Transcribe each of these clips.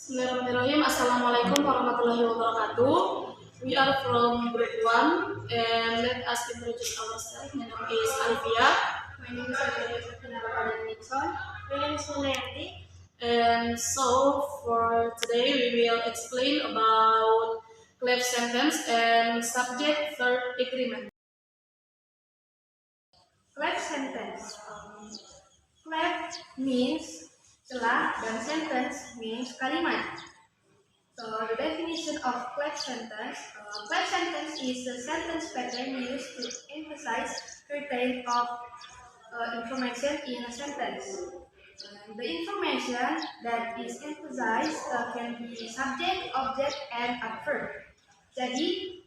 Bismillahirrahmanirrahim. Assalamualaikum warahmatullahi wabarakatuh. We are from grade 1 and let us introduce ourselves. My name is Alvia. My name is Nixon. My name is Munayanti. And so for today we will explain about cleft sentence and subject verb agreement. Cleft sentence. Cleft means celah dan sentence means kalimat. So the definition of cleft sentence is a sentence pattern used to emphasize retain of information in a sentence. The information that is emphasized can be subject, object, and adverb. Jadi,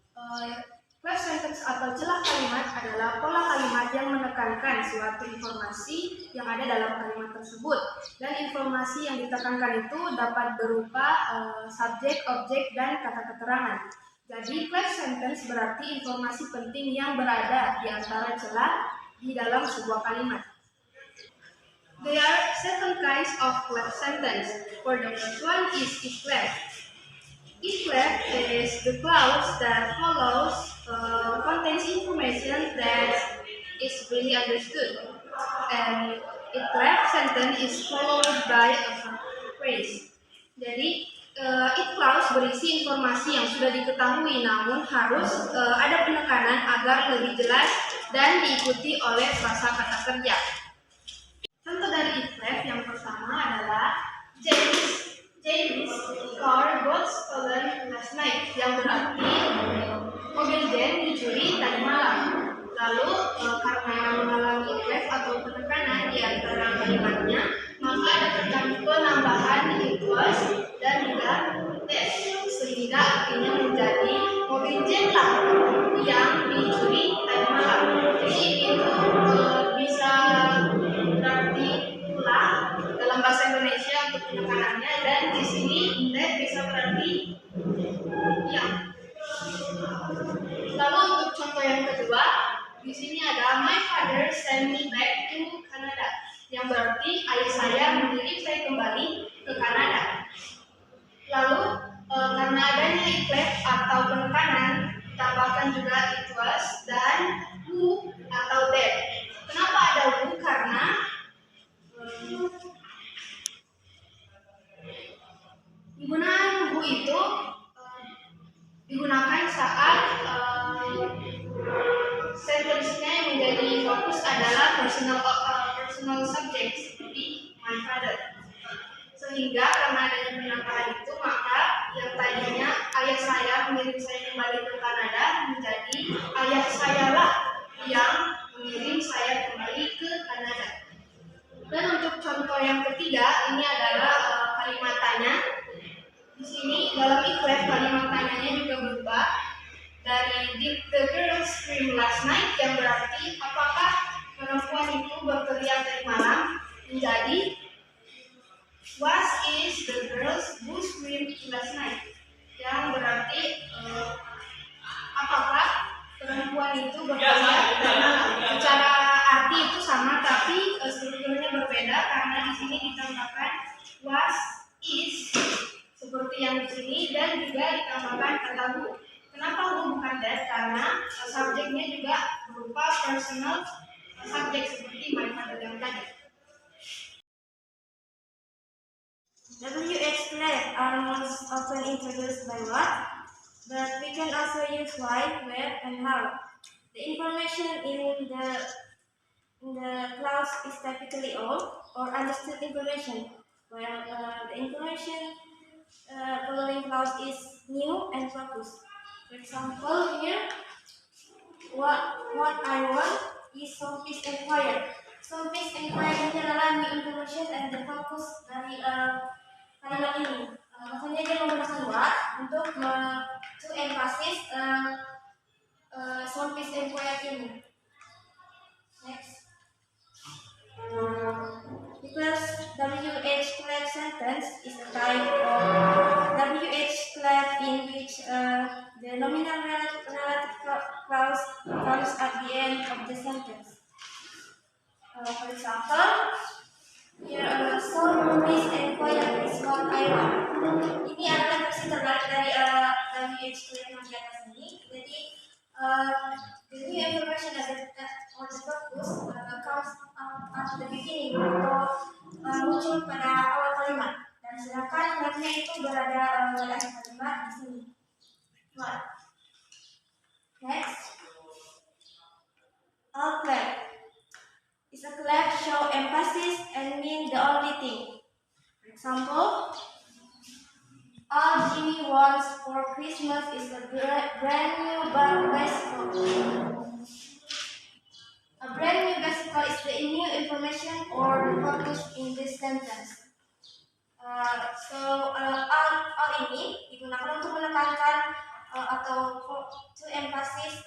cleft sentence atau celah kalimat adalah pola kalimat yang menekankan suatu informasi yang ada dalam kalimat tersebut. Dan informasi yang ditekankan itu dapat berupa subjek, objek, dan kata keterangan. Jadi, cleft sentence berarti informasi penting yang berada di antara celah di dalam sebuah kalimat. There are seven kinds of cleft sentence. For the first one is if-cleft. If-cleft is the clause that follows contains information that is really understood, and if-cleft sentence is followed by a phrase. Jadi if clause berisi informasi yang sudah diketahui, namun harus ada penekanan agar lebih jelas dan diikuti oleh frasa kata kerja. Contoh dari if-cleft yang pertama adalah James car got stolen last night, yang berarti mobil James dicuri tadi malam. Lalu karena mengalami if-cleft atau penekanan di antara kalimatnya, maka ada penambahan it was dan juga that, sehingga artinya menjadi mobil James lah yang dicuri tadi malam. Jadi itu bisa berarti ulang dalam bahasa Indonesia untuk penekanannya, dan di sini that bisa berarti ya. Lalu untuk contoh yang kedua, di sini ada my father sent me back to Canada, yang berarti ayah saya mengirim saya kembali ke Kanada. Lalu karena adanya if-cleft atau penekanan, tambahkan juga it was dan who atau that. Kenapa ada who? Karena penggunaan who itu digunakan saat sentence-nya yang menjadi fokus adalah personal subject seperti my father. Sehingga karena adanya penambahan itu, maka yang tadinya ayah saya mengirim saya kembali ke Kanada menjadi ayah saya lah yang mengirim saya kembali ke Kanada. Dan untuk contoh yang ketiga, ini adalah kalimat tanya. Di sini dalam if-cleft kalimat tanyanya juga berubah dari did the girl scream last night, yang berarti apakah perempuan itu berteriak tadi malam, menjadi what is the girls who screamed last night, yang berarti apakah perempuan itu berteriak tadi malam. Secara arti itu sama, tapi strukturnya berbeda karena di sini ditambahkan was is seperti yang di sini, dan juga ditambahkan kata who. Kenapa who bukan that? Karena subjeknya juga berupa personal subject seperti my father yang tadi. WH-cleft are most often introduced by what, but we can also use why, where, and how. The information in the clause is typically old or understood information, while the information following clause is new and focused. For example, here, what I want is some peace and quiet. Some peace and quiet ini adalah new information and the focus dari kalimat ini. Makanya dia menggunakan what untuk to emphasize some peace and quiet ini. Next. Because WH-cleft sentence is a type of WH-cleft in which the nominal relative clause comes at the end of the sentence. For example, here some peace and quiet is what I want. tulisan di atas ini. Jadi the new information on the purpose comes at the beginning atau muncul pada awal kalimat. Dan sedangkan flag-nya itu berada di akhir kalimat di sini. Right. Next, all flag is a flag show emphasis and mean the only thing. For example, all Jimmy wants for Christmas is a brand new bicycle. A brand new bicycle is the new information or the focus in this sentence. All ini digunakan untuk menekankan atau to emphasize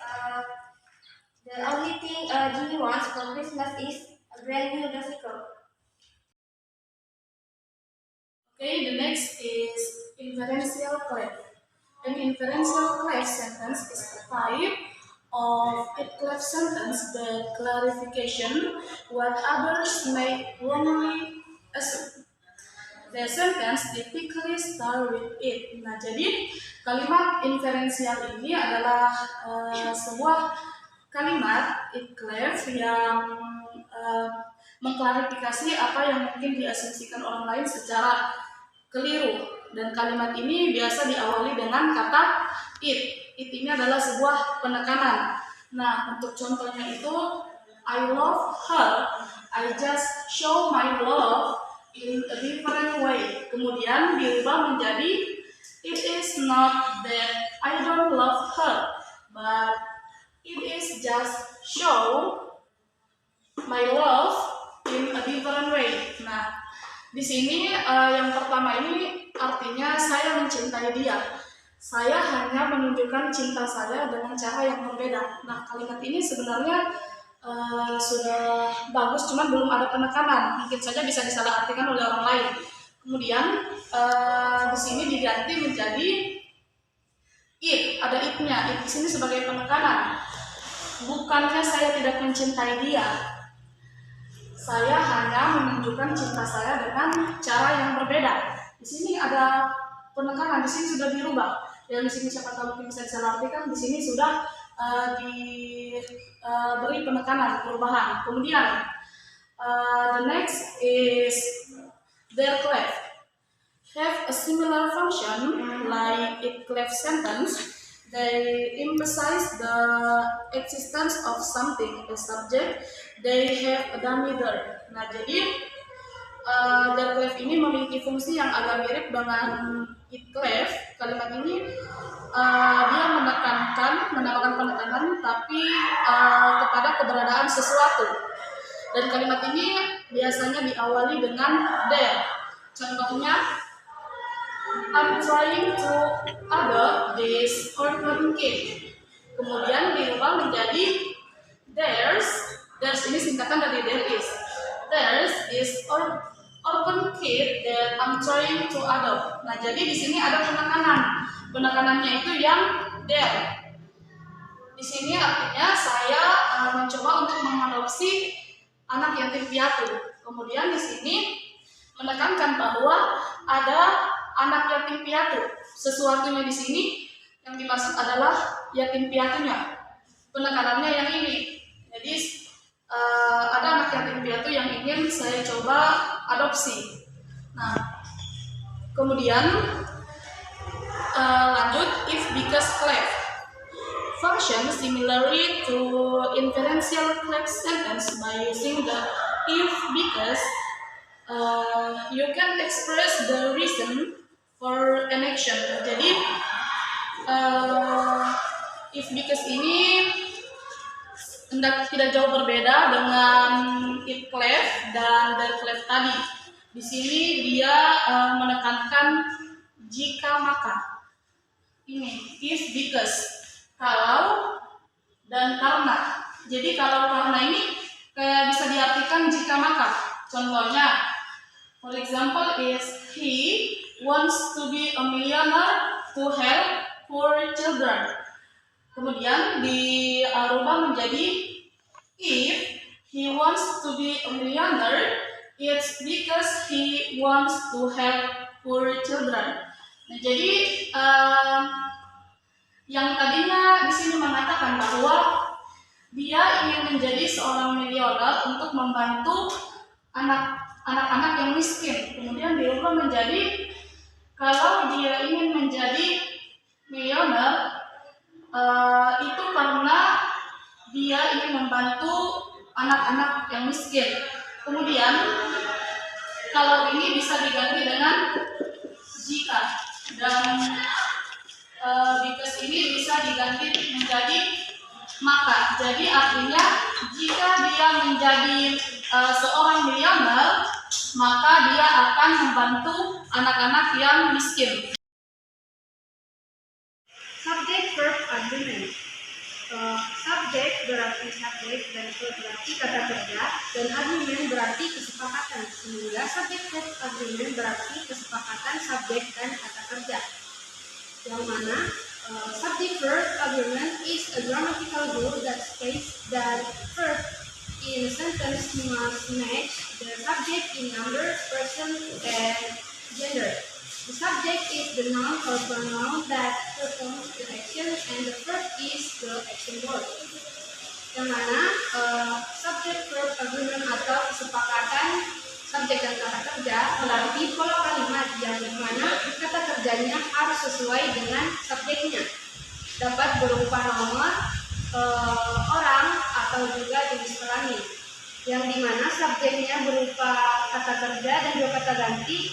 the only thing Jimmy wants for Christmas is a brand new bicycle. Okay, the next is inferential clause. An inferential clause sentence is a type of a clause sentence that clarification what others may wrongly assume. The sentence typically start with it. Nah, jadi kalimat inferensial ini adalah sebuah kalimat clause yang mengklarifikasi apa yang mungkin diasumsikan orang lain secara keliru. Dan kalimat ini biasa diawali dengan kata it. It ini adalah sebuah penekanan. Nah, untuk contohnya itu I love her. I just show my love in a different way. Kemudian diubah menjadi it is not that I don't love her, but it is just show my love in a different way. Nah, di sini yang pertama ini artinya saya mencintai dia. Saya hanya menunjukkan cinta saya dengan cara yang berbeda. Nah, kalimat ini sebenarnya sudah bagus, cuman belum ada penekanan. Mungkin saja bisa disalahartikan oleh orang lain. Kemudian di sini diganti menjadi it, ada it-nya. It di sini sebagai penekanan. Bukannya saya tidak mencintai dia, saya hanya menunjukkan cinta saya dengan cara yang berbeda. Di sini ada penekanan, di sini sudah dirubah. Dan di sini siapa tahu mungkin bisa disalahartikan. Di sini sudah diberi penekanan, perubahan. Kemudian the next is their clause have a similar function like it clause sentence. They emphasize the existence of something, a subject. They have a dummy there. Nah, jadi their clause ini memiliki fungsi yang agak mirip dengan it clause. Kalimat ini dia menambahkan penekanan tapi kepada keberadaan sesuatu. Dan kalimat ini biasanya diawali dengan there. Contohnya, I'm trying to adopt this orphan kid. Kemudian dirubah menjadi there's ini singkatan dari there is. There's is orphan kid that I'm trying to adopt. Nah, jadi di sini ada penekanan. Penekanannya itu yang there. Di sini artinya saya mencoba untuk mengadopsi anak yatim piatu. Kemudian di sini menekankan bahwa ada anak yatim piatu. Sesuatunya di sini yang dimaksud adalah yatim piatunya. Penekanannya yang ini. Jadi ada anak yatim piatu yang ingin saya coba adopsi. Nah, kemudian lanjut if because clause function similarly to inferential clause sentence by using the if because you can express the reason for an action. Jadi if because ini tidak jauh berbeda dengan if clause dan the clause tadi. Di sini dia menekankan jika maka. Ini if because, kalau dan karena. Jadi kalau karena ini kayak bisa diartikan jika maka. Contohnya, for example is he wants to be a millionaire to help poor children. Kemudian dirubah menjadi if he wants to be a millionaire, it's because he wants to help poor children. Nah, jadi yang tadinya di sini mengatakan bahwa dia ingin menjadi seorang milioner untuk membantu anak-anak yang miskin. Kemudian diubah menjadi kalau dia ingin menjadi milioner itu karena dia ingin membantu anak-anak yang miskin. Kemudian kalau ini bisa diganti dengan jika, dan because ini bisa diganti menjadi maka. Jadi artinya jika dia menjadi seorang milioner, maka dia akan membantu anak-anak yang miskin. Subject verb agreement. Subject berarti subject dan verb berarti kata kerja, dan agreement berarti kesepakatan. Sehingga subject verb agreement berarti kesepakatan subjek dan kata kerja. Yang mana subject verb agreement is a grammatical rule that states that verb in a sentence must match the subject in number, person, and gender. The subject is the noun or pronoun that performs the action, and the verb is the action word. Yang mana subject verb agreement atau kesepakatan subjek dan kata kerja berarti pola kalimat yang mana kata kerjanya harus sesuai dengan subjeknya. Dapat berupa nomor, orang, atau juga jenis kelamin. Yang dimana subjeknya berupa kata kerja dan juga kata ganti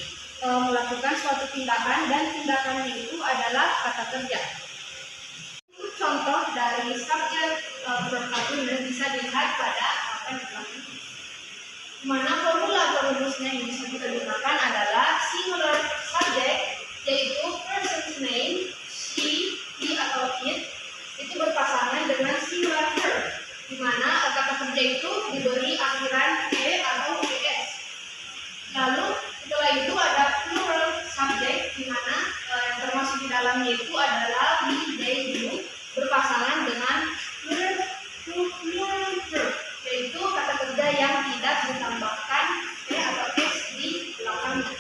melakukan suatu tindakan, dan tindakannya itu adalah kata kerja. Contoh dari subjek verb agreement bisa dilihat pada apa yang belakang. Mana formula perumusnya yang bisa kita gunakan adalah singular subject, yaitu person's name, she, he, atau it, itu berpasangan dengan singular verb, di mana kata kerja itu diberi akhiran e atau es. Lalu setelah itu ada plural subject, di mana yang termasuk di dalamnya itu adalah we, they, you, berpasangan dengan plural verb, yaitu kata kerja yang tidak ditambahkan e atau s di belakangnya.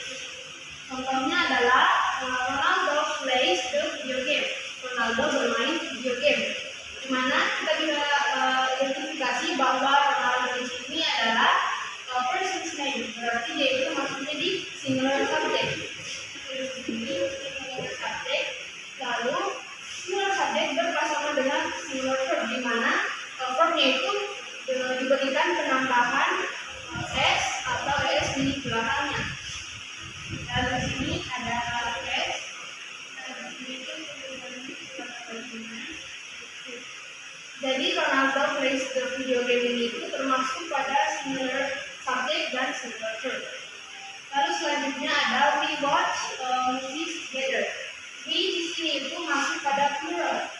Contohnya adalah Ronaldo plays the video game. Ronaldo bermain video game. Di mana kita bisa identifikasi bahwa Ronaldo di sini adalah person's name, berarti dia itu maksudnya di singular subject. Lalu singular subject berpasangan dengan singular verb, di mana verbnya itu diberikan penambahan s atau es di belakangnya. Dan di sini ada s, dan di sini itu jadi Ronaldo plays the video game ini itu termasuk pada singular subject dan singular verb. Lalu selanjutnya ada we watch movies together. We di sini itu masuk pada plural,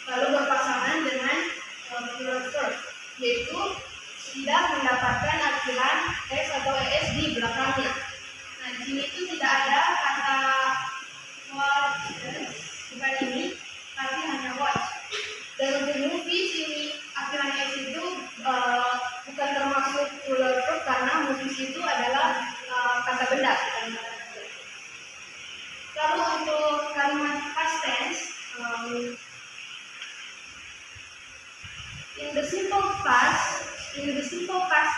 lalu berpasangan dengan plural verb, yaitu tidak mendapatkan akhiran s atau es di belakangnya. Nah, di sini itu tidak ada kata watch, bukan ini, tapi hanya watch. Dan untuk movies ini akhiran s itu bukan termasuk plural verb, karena movies itu adalah kata benda, bukan kata kerja. Lalu untuk kalimat past tense, in the simple past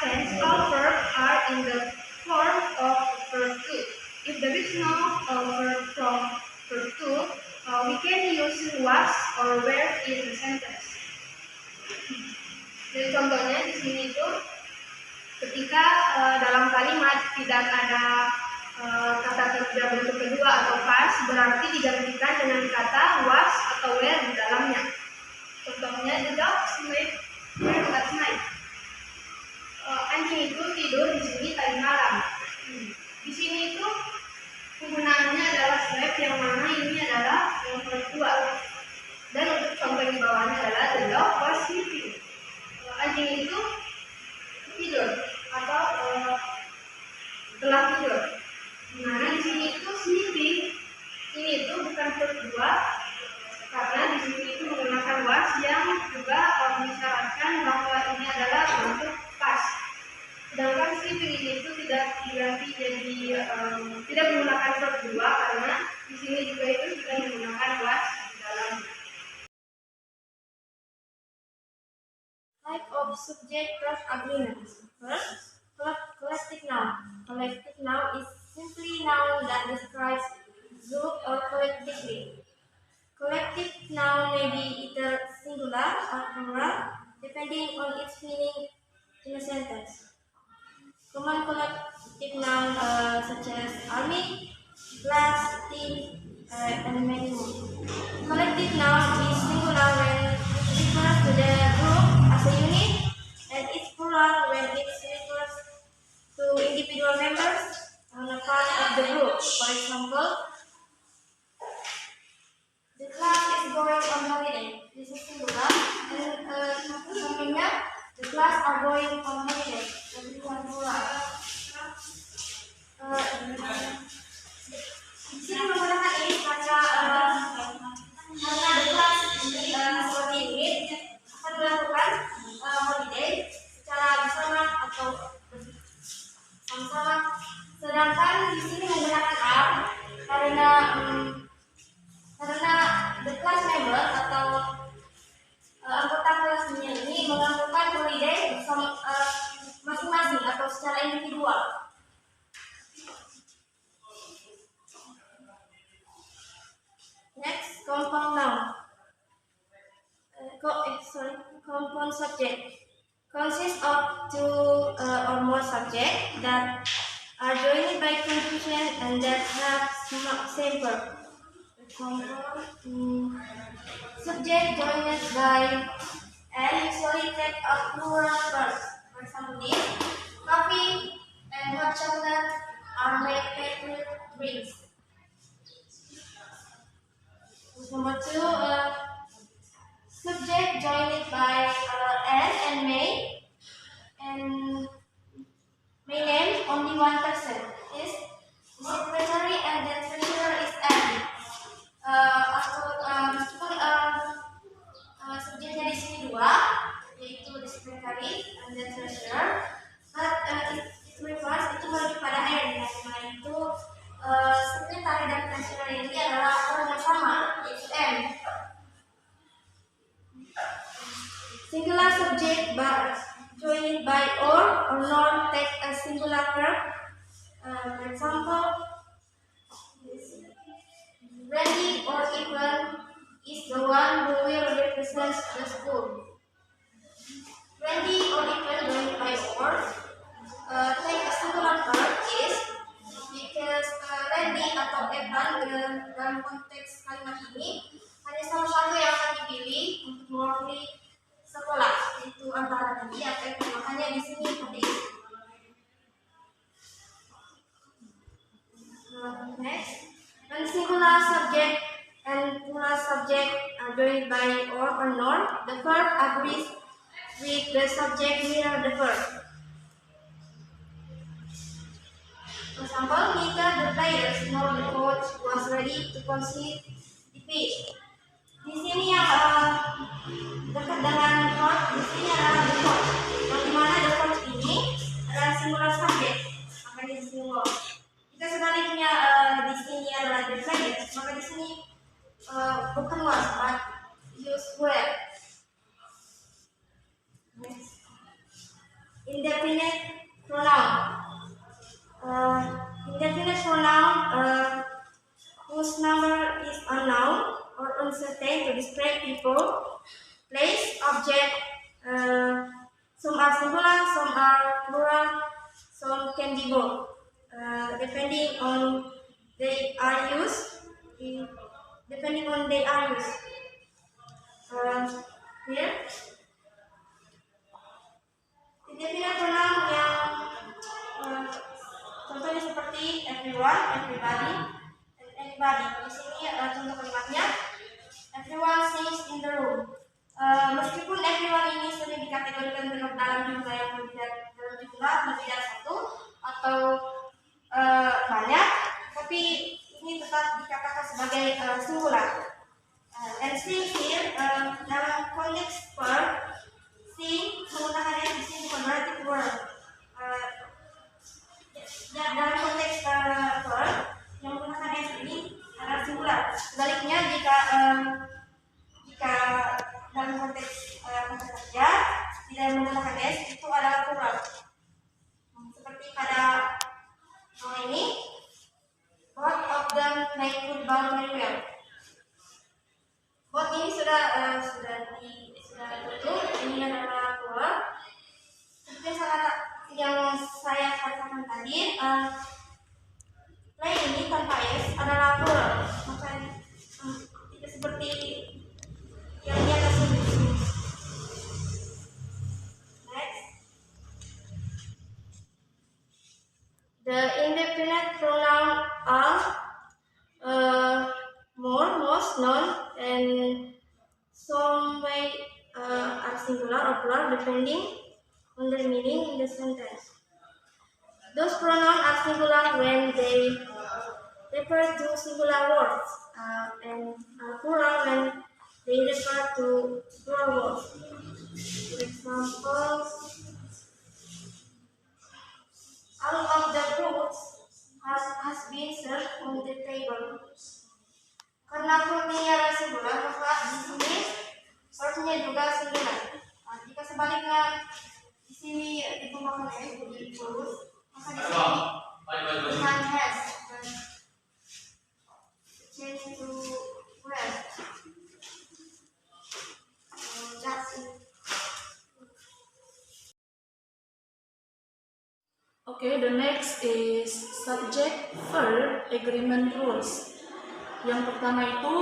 tense, all verbs are in the form of verb to. If there is no verb from verb to, we can use was or were in the sentence. Jadi contohnya di sini itu ketika dalam kalimat tidak ada kata kerja bentuk kedua atau past, berarti digantikan dengan kata was atau were di dalamnya. Contohnya the dog slept well last night. Anjing itu tidur di sini tadi malam. Di sini itu penggunaannya adalah slept, yang mana ini adalah yang kedua. Dan untuk contoh di bawahnya adalah the dog was sleeping. Anjing itu tidur atau telah tidur. Dimana di sini itu sleeping ini itu bukan verb kedua, karena di sini itu menggunakan was yang juga mengisyaratkan bahwa ini adalah bentuk past. Sedangkan sleeping ini itu tidak diganti jadi tidak menggunakan verb kedua, karena di sini juga itu sudah menggunakan was di dalamnya. subject-verb agreements. First, collective noun. Collective noun is simply noun that describes group or collectively. Collective noun may be either singular or plural, depending on its meaning in a sentence. Common collective noun such as army, class, team, and many more. Collective noun is singular when it refers to the group as a unit, and it's plural when it refers to individual members on a part of the group. For example, the class is going on holiday. This is singular, and sampingnya, the class are going on holiday. Everyone plural. Di sini menggunakan ini karena the class sebagai unit akan melakukan holiday secara bersama atau sama-sama. Sedangkan di sini menggunakan are karena the class member atau anggota kelasnya ini melakukan holiday bersama masing-masing atau secara individual. Next, compound noun. Compound subject consists of two or more subjects that are joined by conjunction and that have same verb. Subject joined by and usually take a plural verb. For example, this coffee and hot chocolate are my favorite drinks. Number two, subject joined by and may name only one person is the secretary and the treasurer is N. Meskipun subjeknya di sini dua, yaitu the secretary and the treasurer, but it refers itu merujuk pada N, karena itu sekretari dan treasurer ini adalah orang yang sama, yaitu M. Singular subject joined by or nor take a singular verb. For example, Randy or Ivan is the one who will represent the school. Randy or Ivan joined by or take a singular verb is because Randy atau Evan dalam konteks kalimat ini hanya salah satu yang akan dipilih untuk mewakili sekolah, itu antara Randy atau Evan. Makanya di sini seperti itu. Next, when singular subject and plural subject are joined by or nor, the verb agrees with the subject mirror the verb. For example, neither the players nor the coach was ready to concede the pitch. Di sini yang dekat dengan coach, di sini adalah the coach. Yang dimana the coach ini adalah singular subject, makanya di sini singular. Jika sebaliknya di sini adalah the players, maka di sini bukan was, but use were. Indefinite pronoun. Indefinite pronoun whose number is unknown or uncertain to describe people, place, object. Some are singular, some are plural, some can be both, depending on they are used. Depending on they are used. Here, indefinite pronoun yang contohnya seperti everyone, everybody, and anybody. Di sini contoh kalimatnya, everyone sings in the room. Meskipun everyone ini sering dikategorikan dalam jumlah yang lebih dari satu atau banyak, tapi ini tetap dikatakan sebagai singular. And sing here dalam konteks verb, sing menggunakan di sini bukan berarti plural. Dalam konteks verb yang menggunakan s ini adalah singular. Sebaliknya jika dalam konteks kata kerja tidak menggunakan S itu adalah plural. Seperti pada ini, both of them make football very well. Both ini sudah tutup. Ini adalah plural. Seperti yang saya katakan tadi, play ini tanpa S adalah plural. Maka tidak seperti yang di atas ini. Next, the indefinite pronoun are more, most, none, and some way are singular or plural depending on the meaning in the sentence. Those pronouns are singular when they refer to singular words and are plural when they refer to plural words. For example, all of the fruits has been served on the table. Karena fruitnya adalah singular, maka di sini verb-nya juga singular. Nah, jika sebaliknya di sini ditambahkan S jadi fruit, maka di sini bukan has dan change to well. That's it. Okay, the next is subject verb agreement rules. Yang pertama itu,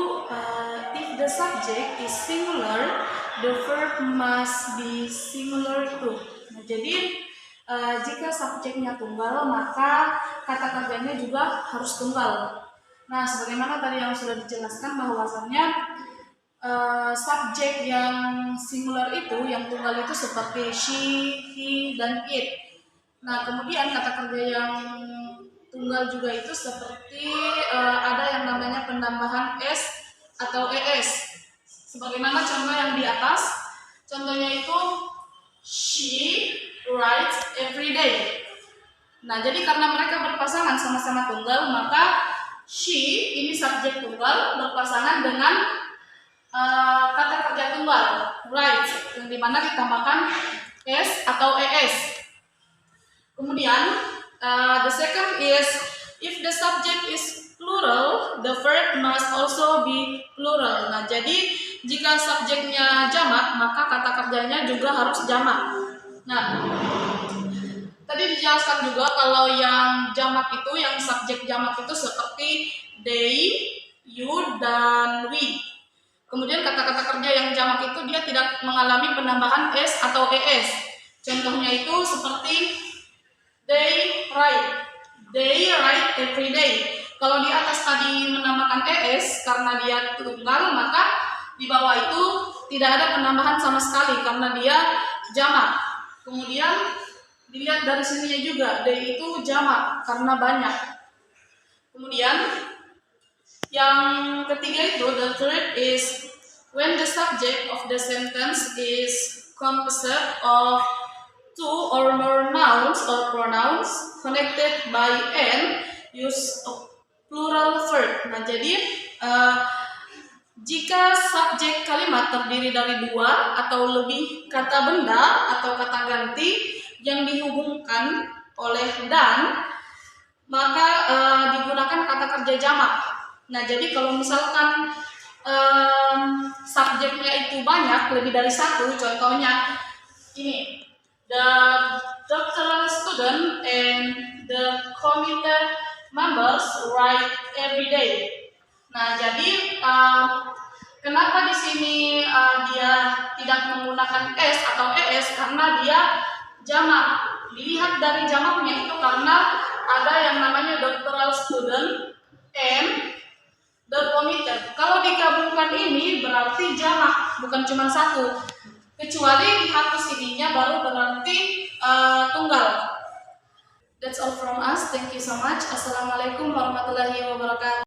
if the subject is singular, the verb must be singular too. Nah, jadi jika subjeknya tunggal, maka kata kerjanya juga harus tunggal. Nah, sebagaimana tadi yang sudah dijelaskan bahwasannya subjek yang singular itu, yang tunggal itu seperti she, he, dan it. Nah, kemudian kata kerja yang tunggal juga itu seperti ada yang namanya penambahan S atau ES. Sebagaimana contoh yang di atas, contohnya itu she writes every day. Nah, jadi karena mereka berpasangan sama-sama tunggal, maka she ini subjek tunggal berpasangan dengan kata kerja tunggal writes, yang dimana ditambahkan S atau ES. Kemudian the second is if the subject is plural, the verb must also be plural. Nah, jadi jika subjeknya jamak, maka kata kerjanya juga harus jamak. Nah, tadi dijelaskan juga kalau yang jamak itu, yang subjek jamak itu seperti they, you, dan we. Kemudian kata-kata kerja yang jamak itu dia tidak mengalami penambahan S atau ES. Contohnya itu seperti they write every day. Kalau di atas tadi menambahkan ES karena dia tunggal, maka di bawah itu tidak ada penambahan sama sekali karena dia jamak. Kemudian dilihat dari sininya juga, they itu jamak karena banyak. Kemudian yang ketiga itu, the third is when the subject of the sentence is composed of two or more nouns or pronouns connected by an use of plural verb. Nah, jadi jika subjek kalimat terdiri dari dua atau lebih kata benda atau kata ganti yang dihubungkan oleh dan, maka digunakan kata kerja jamak. Nah, jadi kalau misalkan subjeknya itu banyak, lebih dari satu, contohnya ini, the doctoral student and the committee members write every day. Nah, jadi kenapa di sini dia tidak menggunakan S atau ES karena dia jamak. Dilihat dari jamaknya itu karena ada yang namanya doctoral student and the committee. Kalau digabungkan ini berarti jamak, bukan cuma satu. Kecuali dihapus ininya baru berarti tunggal. That's all from us. Thank you so much. Assalamualaikum warahmatullahi wabarakatuh.